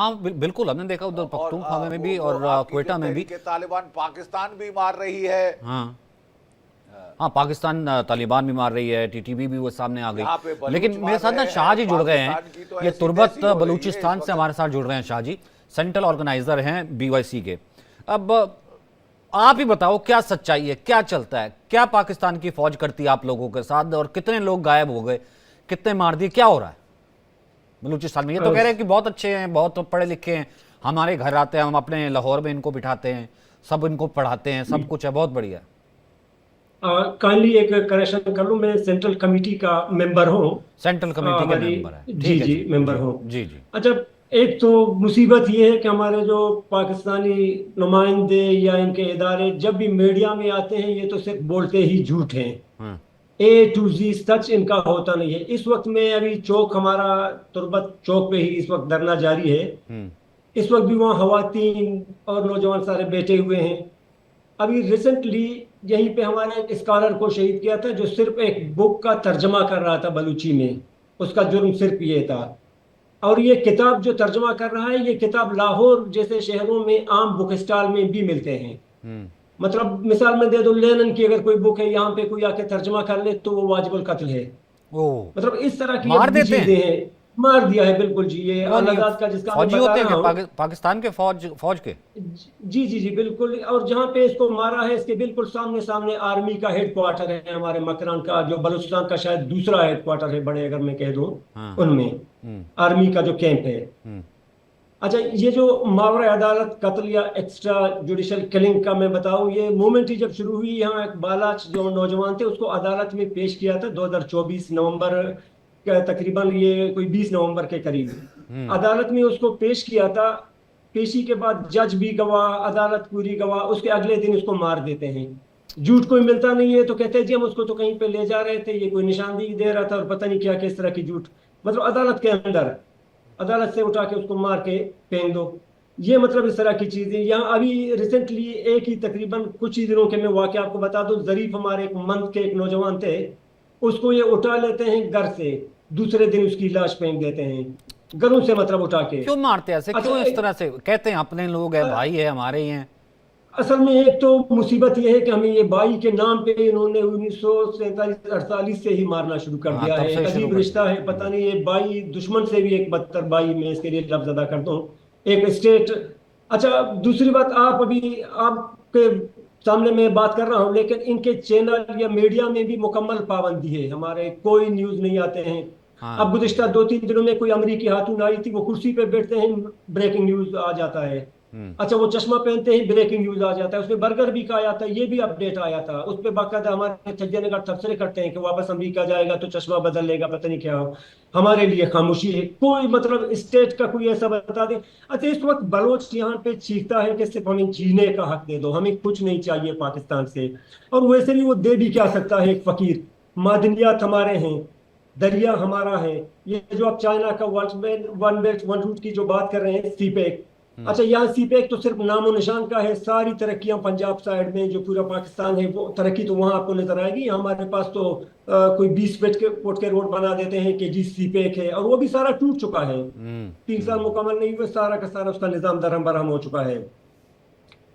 हाँ बिल्कुल, हमने देखा उधर पख्तूनख्वा में भी और क्वेटा में भी। तालिबान पाकिस्तान भी मार रही है। हाँ हाँ, पाकिस्तान तालिबान भी मार रही है, टीटीपी भी वो सामने आ गई। लेकिन मेरे साथ ना शाह जी जुड़ गए हैं, ये तुर्बत बलूचिस्तान से हमारे साथ जुड़ रहे हैं। शाह जी सेंट्रल ऑर्गेनाइजर हैं बीवाईसी के। अब आप ही बताओ, क्या सच्चाई है, क्या चलता है, क्या पाकिस्तान की फौज करती है आप लोगों के साथ, और कितने लोग गायब हो गए, कितने मार दिए, क्या हो रहा है बलूचिस्तान में? ये तो कह रहे हैं कि बहुत अच्छे हैं, बहुत पढ़े लिखे हैं, हमारे घर आते हैं, हम अपने लाहौर में इनको बिठाते हैं, सब इनको पढ़ाते हैं, सब कुछ है, बहुत बढ़िया है। काइंडली एक करेक्शन कर लूं, मैं सेंट्रल कमेटी का मेंबर हूँ। सेंट्रल कमेटी के मेंबर है, जी ठीक है जी जी, मेंबर जी हूँ। जी जी। अच्छा, एक तो मुसीबत ये है कि हमारे जो पाकिस्तानी नुमाइंदे या इनके इदारे जब भी मीडिया में आते हैं, ये तो सिर्फ बोलते ही झूठ हैं। हाँ ए टू जी सच इनका होता नहीं है। इस वक्त में अभी चौक हमारा तुर्बत चौक पे ही इस वक्त धरना जारी है। इस वक्त भी वहाँ खवातीन और नौजवान सारे बैठे हुए हैं। अभी रिसेंटली यहीं पे हमारे एक स्कॉलर को शहीद किया था, जो सिर्फ एक बुक का तर्जमा कर रहा था बलूची में। उसका जुर्म सिर्फ ये था। और ये किताब जो तर्जमा कर रहा है, ये किताब लाहौर जैसे शहरों में आम बुक स्टॉल में भी मिलते हैं। मतलब मिसाल में दे दो, लेनिन की अगर कोई बुक है, यहाँ पे कोई आके तर्जमा कर ले तो वो वाजिबुल कत्ल है। ओ, मतलब इस तरह की मार अब भी देते चीजें हैं? हैं। मार दिया है बिल्कुल जी। ये कौन ये अलादाद का जिसका मैं फौजी बता होते हैं रहा क्या, हूँ। पाकिस्तान के फौज के? जी जी जी बिल्कुल। और जहाँ पे इसको मारा है, इसके बिल्कुल सामने सामने आर्मी का हेडक्वार्टर है, हमारे मकरान का, जो बलूचिस्तान का शायद दूसरा हेडक्वार्टर है बड़े, अगर मैं कह दूं। हाँ। उनमें आर्मी का जो कैंप है। अच्छा, ये जो मावरा अदालत कत्ल या एक्स्ट्रा जुडिशल किलिंग का मैं बताऊं, ये मूवमेंट ही जब शुरू हुई, यहाँ एक बालाच जो नौजवान थे उसको अदालत में पेश किया था 2024 नवंबर तकरीबन, ये कोई 20 नवंबर के करीब अदालत में उसको पेश किया था। पेशी के बाद जज भी गवाह, अदालत पूरी गवाह, उसके अगले दिन उसको मार देते हैं। झूठ कोई मिलता नहीं है तो कहते हैं जी हम उसको तो कहीं पे ले जा रहे थे, ये कोई निशानदेही दे रहा था और पता नहीं क्या किस तरह की झूठ। मतलब अदालत के अंदर, अदालत से उठा के उसको मार के फेंक दो। ये मतलब इस तरह की चीजें यहाँ अभी रिसेंटली एक ही तकरीबन कुछ ही दिनों के मैं वाकया आपको बता दूं। जरीफ हमारे एक मंथ के एक नौजवान थे, उसको ये उठा लेते हैं घर से, दूसरे दिन उसकी लाश फेंक देते हैं घरों से, मतलब उठा के। क्यों मारते हैं ऐसे, अच्छा, क्यों इस तरह से? कहते हैं अपने लोग हैं, भाई है, हमारे ही हैं। असल में एक तो मुसीबत यह है कि हमें ये बाई के नाम पे इन्होंने 1947-48 से ही मारना शुरू कर हाँ, दिया तब है। से एक शुरू अजीब कर रिश्ता दिया। है, पता नहीं, ये बाई दुश्मन से भी एक बदतर बाई, मैं इसके लिए लफ्ज अदा करता हूँ, एक स्टेट। अच्छा, दूसरी बात, आप अभी आपके सामने मैं बात कर रहा हूँ, लेकिन इनके चैनल या मीडिया में भी मुकम्मल पाबंदी है, हमारे कोई न्यूज नहीं आते हैं। अब हाँ गुज़िश्ता 2-3 दिनों में कोई अमरीकी खातून आई थी, वो कुर्सी पे बैठते हैं, ब्रेकिंग न्यूज आ जाता है। अच्छा, वो चश्मा पहनते ही ब्रेकिंग न्यूज आ जाता है, उसमें बर्गर भी का आया था, ये भी अपडेट आया था उस पर। बाकायदा हमारे छज्जे नगर तबसरे करते हैं कि वापस अमेरिका जाएगा तो चश्मा बदल लेगा, पता नहीं क्या हो। हमारे लिए खामोशी है, कोई मतलब स्टेट का कोई ऐसा बता दे। अच्छा, इस वक्त बलोच यहाँ पे चीखता है कि सिर्फ हमें जीने का हक दे दो, हमें कुछ नहीं चाहिए पाकिस्तान से। और वैसे भी वो दे भी क्या सकता है एक फकीर। मादनियात हमारे हैं, दरिया हमारा है। ये जो आप चाइना का वन बेल्ट वन रूट की जो बात कर रहे हैं, सीपेक, अच्छा यहाँ सीपेक तो सिर्फ नामो निशान का है। सारी तरक्कियां पंजाब साइड में, जो पूरा पाकिस्तान है, वो तरक्की तो वहां आपको नजर आएगी। हमारे पास तो कोई 20 फुट के रोड बना देते हैं कि जी सीपेक है, और वो भी सारा टूट चुका है। 3 साल मुकम्मल नहीं हुए, सारा का सारा उसका निजाम दरहम बरहम हो चुका है।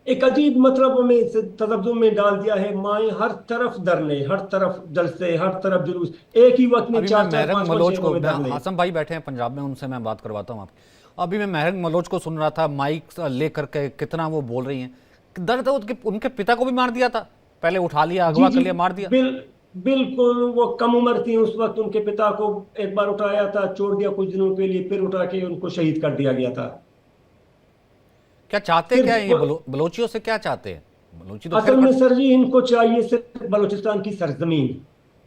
एक अजीब मतलब हमें तजब्बुर में डाल दिया है। माए हर तरफ धरने, हर तरफ जलसे, हर तरफ जुलूस, एक ही वक्त में अभी मैं 4-4 महरंग 5-5 मलोच शहरों को, में धरने। हासम भाई बैठे हैं पंजाब में, उनसे मैं बात करवाता हूँ आपकी। अभी मैं महरंग मलोच को सुन रहा था, माइक ले करके कितना वो बोल रही हैं। दर्द है, उनके पिता को भी मार दिया था, पहले उठा लिया, जी अगवा कर जी लिया, मार दिया। बिल्कुल। वो कम उम्र थी उस वक्त, उनके पिता को एक बार उठाया था, छोड़ दिया कुछ दिनों के लिए, फिर उठा के उनको शहीद कर दिया गया था। क्या चाहते क्या है ये सिर्फ बलोचियों से क्या चाहते हैं? बलोची तो खैर असल में सर जी, इनको चाहिए सिर्फ बलूचिस्तान की सरजमीन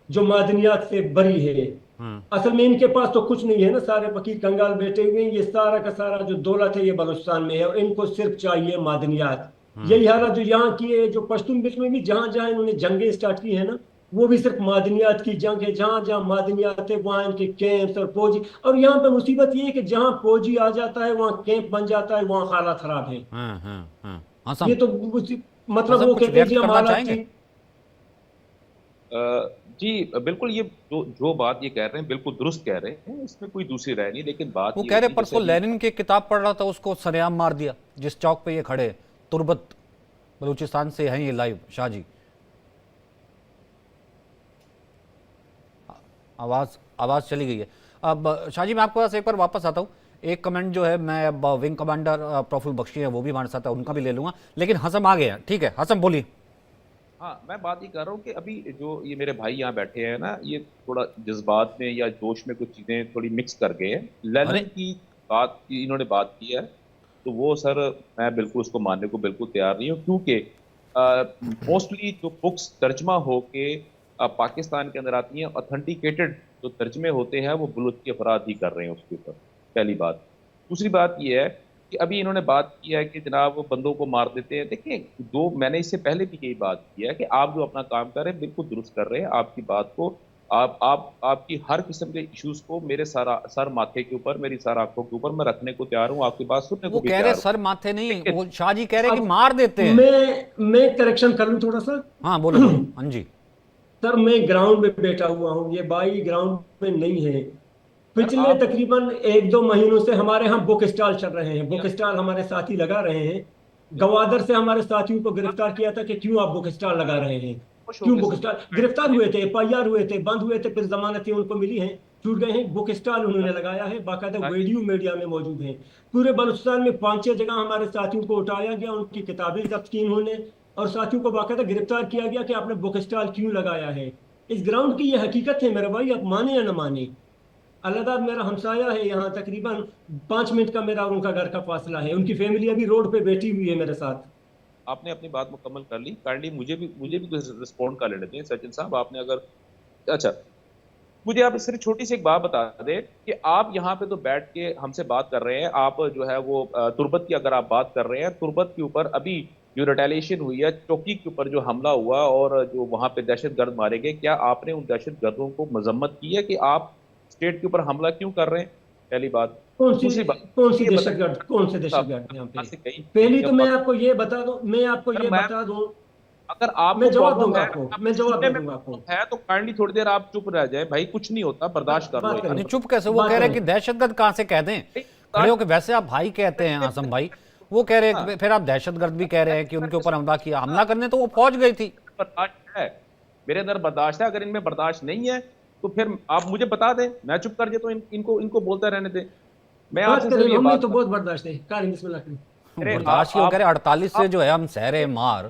जो मादनियात से बरी है। असल में इनके पास तो कुछ नहीं है ना, सारे फकीर कंगाल बैठे हुए हैं। ये सारा का सारा जो दौलत है ये बलूचिस्तान में है, और इनको सिर्फ चाहिए मादनियात। यही हालत जो यहाँ की है, जो पश्तून बिट में भी जहां जहां इन्होंने जंगें स्टार्ट की है ना, वो भी सिर्फ मादनियात की जंग है। जहां जहां मादनियात है वहां इनके कैंप्स और फौजी। और यहाँ पे मुसीबत ये है कि जहां फौजी आ जाता है वहां कैंप बन जाता है, वहां हालात खराब है। हाँ हाँ हाँ। ये हासम, तो मतलब हासम वो कुछ कहते हैं रिएक्ट जी हम करना हालात चाहेंगे? जी बिल्कुल, ये जो बात ये कह रहे हैं बिल्कुल दुरुस्त कह रहे हैं, इसमें कोई दूसरी राय नहीं, लेकिन बात वो ये कह रहे होगी, परसों जैसे लेनिन की किताब पढ़ रहा था, उसको सरेआम मार दिया जिस चौक पे ये खड़े हैं। तुर्बत बलूचिस्तान से हैं ये लाइव। शाह जी आवाज़ आवाज़ चली गई है। अब शाह जी मैं आपके पास एक बार वापस आता हूँ। एक कमेंट जो है मैं अब विंग कमांडर प्रफुल्ल बख्शी है वो भी हमारे साथ है, उनका भी ले लूँगा, लेकिन हसम आ गए हैं। ठीक है हसम बोलिए। हाँ, मैं बात ये कर रहा हूँ कि अभी जो ये मेरे भाई यहाँ बैठे हैं ना, ये थोड़ा जज्बात में या जोश में कुछ चीज़ें थोड़ी मिक्स कर गए हैं। लेनिन अरे की बात की इन्होंने बात की है, तो वो सर मैं बिल्कुल उसको मानने को बिल्कुल तैयार नहीं हूँ, क्योंकि मोस्टली जो बुक्स तर्जमा होके पाकिस्तान के अंदर आती हैं, ऑथेंटिकेटेड जो तर्जमे होते हैं वो बलूची अफराद ही कर रहे हैं उसके ऊपर, पहली बात। दूसरी बात ये है कि अभी इन्होंने बात की है कि जनाब वो बंदों को मार देते हैं। देखिए, दो मैंने इससे पहले भी यही बात की है कि आप जो अपना काम कर रहे हैं बिल्कुल दुरुस्त कर रहे हैं। आपकी बात को आपकी हर किस्म के इश्यूज को मेरे सर माथे के ऊपर, मेरी सर आंखों के ऊपर मैं रखने को तैयार हूँ, आपकी बात सुनने वो को भी कह रहे तैयार हूँ। सर माथे नहीं, लेकिन वो शाह जी कह रहे कि अब मार देते हैं। मैं करेक्शन कर लूं थोड़ा सा। हाँ बोलो बोलो। हाँ जी। सर मैं ग्राउंड में बैठा हुआ हूँ, ये भाई ग्राउंड में नहीं है। सर पिछले आप तकरीबन 1-2 महीनों से हमारे यहाँ बुक स्टॉल चल रहे हैं, बुक या स्टॉल हमारे साथी लगा रहे हैं। गवादर से हमारे साथियों को गिरफ्तार किया था कि क्यों आप बुक स्टॉल लगा रहे हैं, खुश क्यों होकर बुक स्टॉल। गिरफ्तार सुनिए। हुए थे, एफआईआर हुए थे, बंद हुए थे, फिर जमानतें उनको मिली हैं, छूट गए हैं। बुक स्टॉल उन्होंने लगाया है, बाकायदा वीडियो मीडिया में मौजूद है। पूरे बलूचिस्तान में 5-6 जगह हमारे साथियों को उठाया गया, उनकी किताबें जब्त की उन्होंने, और साथियों को बाकायदा गिरफ्तार किया गया कि आपने बुक स्टॉल क्यों लगाया है। इस ग्राउंड की यह हकीकत है मेरे भाई, आप माने या न माने। अल्लाहदाद मेरा हमसाया है यहाँ, तकरीबन 5 मिनट का मेरा और उनका घर का फासला है। उनकी फैमिली अभी रोड पे बैठी हुई है मेरे साथ। आपने अपनी बात मुकम्मल कर ली, काइंडली मुझे भी कुछ रिस्पॉन्ड कर लेने दें सचिन साहब। आपने अगर अच्छा, मुझे आप सिर्फ छोटी सी एक बात बता दें कि आप यहाँ पे तो बैठ के हमसे बात कर रहे हैं, आप जो है वो तुर्बत की अगर आप बात कर रहे हैं, तुर्बत के ऊपर अभी जो रिटेलिएशन हुई है, चौकी के ऊपर जो हमला हुआ और जो वहां पे दहशतगर्द मारे गए, क्या आपने उन दहशतगर्दों को मजम्मत की है कि आप स्टेट के ऊपर हमला क्यों कर रहे हैं? पहली बात। कौन सी दूसरी बात, कौन सी ये दहशतगर्द, कौन से साहब, दहशतगर्द यहाँ पे? से कहीं पहली तो जब मैं आपको ये बता दूं, अगर मैं अगर आपको मैं जवाब प्रॉब्लम दूंगा है, आपको, आपको मैं जवाब सुनने दे में दूंगा आपको। प्रॉब्लम है, तो काइंडली थोड़ी देर आप चुप रह जाए भाई, कुछ नहीं होता, बर्दाश्त कर लो बात एक करें। नहीं चुप कैसे, वो बात कह रहे हैं करें। कि दहशतगर्द कहाँ से कह दें, खड़े होकर। वैसे आप भाई कहते हैं आसम भाई, वो कह रहे हैं फिर आप दहशतगर्द भी कह रहे हैं कि उनके ऊपर हमला किया। हमला करने तो वो पहुंच गई थी। बर्दाश्त है, मेरे अंदर बर्दाश्त है। अगर इनमें बर्दाश्त नहीं है तो फिर आप मुझे बता दें, मैं चुप कर जाता हूँ, इनको बोलते रहने दें। मैं बात आपसे करें, सिर्फ ये हमें बात तो बहुत बर्दाश्त है। कार बिस्मिल्लाह करें। अरे बर्दाश्त की वो कह रहे 48 से जो है हम सह रहे मार,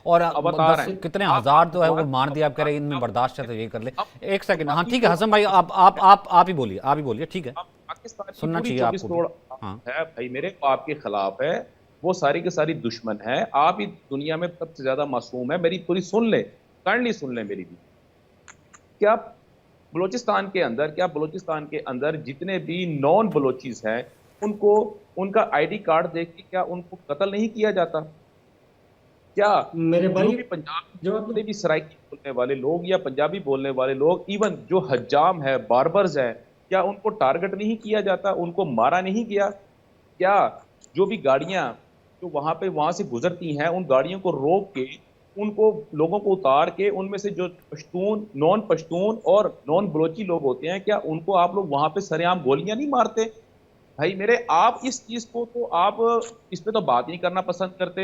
और अब बता रहे 10 हैं कितने आप हजार जो है वो बात- मार दिया। आप कह रहे हैं इनमें बर्दाश्त है तो ये कर ले। अब एक सेकंड, हाँ बाकी ठीक है तो- हसन भाई, आप ही बोलिए, आप ही बोलिए, ठीक है। अब पाकिस्तान की सुनना पूरी चाहिए 24 आपको भी। करोड़ हाँ है भाई मेरे, वो आपके खिलाफ है, वो सारी के सारी दुश्मन है। आप ही दुनिया में सबसे ज्यादा मासूम है। मेरी पूरी सुन ले, काइंडली सुन ले मेरी भी। क्या बलोचिस्तान के अंदर जितने भी नॉन बलोचीज हैं, उनको उनका आईडी कार्ड देख के क्या उनको कत्ल नहीं किया जाता? क्या मेरे भाई जनूबी पंजाब जवाब जितने दो। भी सराइकी बोलने वाले लोग या पंजाबी बोलने वाले लोग, इवन जो हज्जाम है, बार्बर्स है, क्या उनको टारगेट नहीं किया जाता? उनको मारा नहीं गया? क्या जो भी गाड़ियां जो वहां से गुजरती हैं, उन गाड़ियों को रोक के उनको लोगों को उतार के उनमें से जो नॉन पश्तून और नॉन बलोची लोग होते हैं, क्या उनको आप लोग वहां पे सरेआम गोलियां नहीं मारते? भाई मेरे, आप इस चीज को तो आप इस पे तो बात नहीं करना पसंद करते।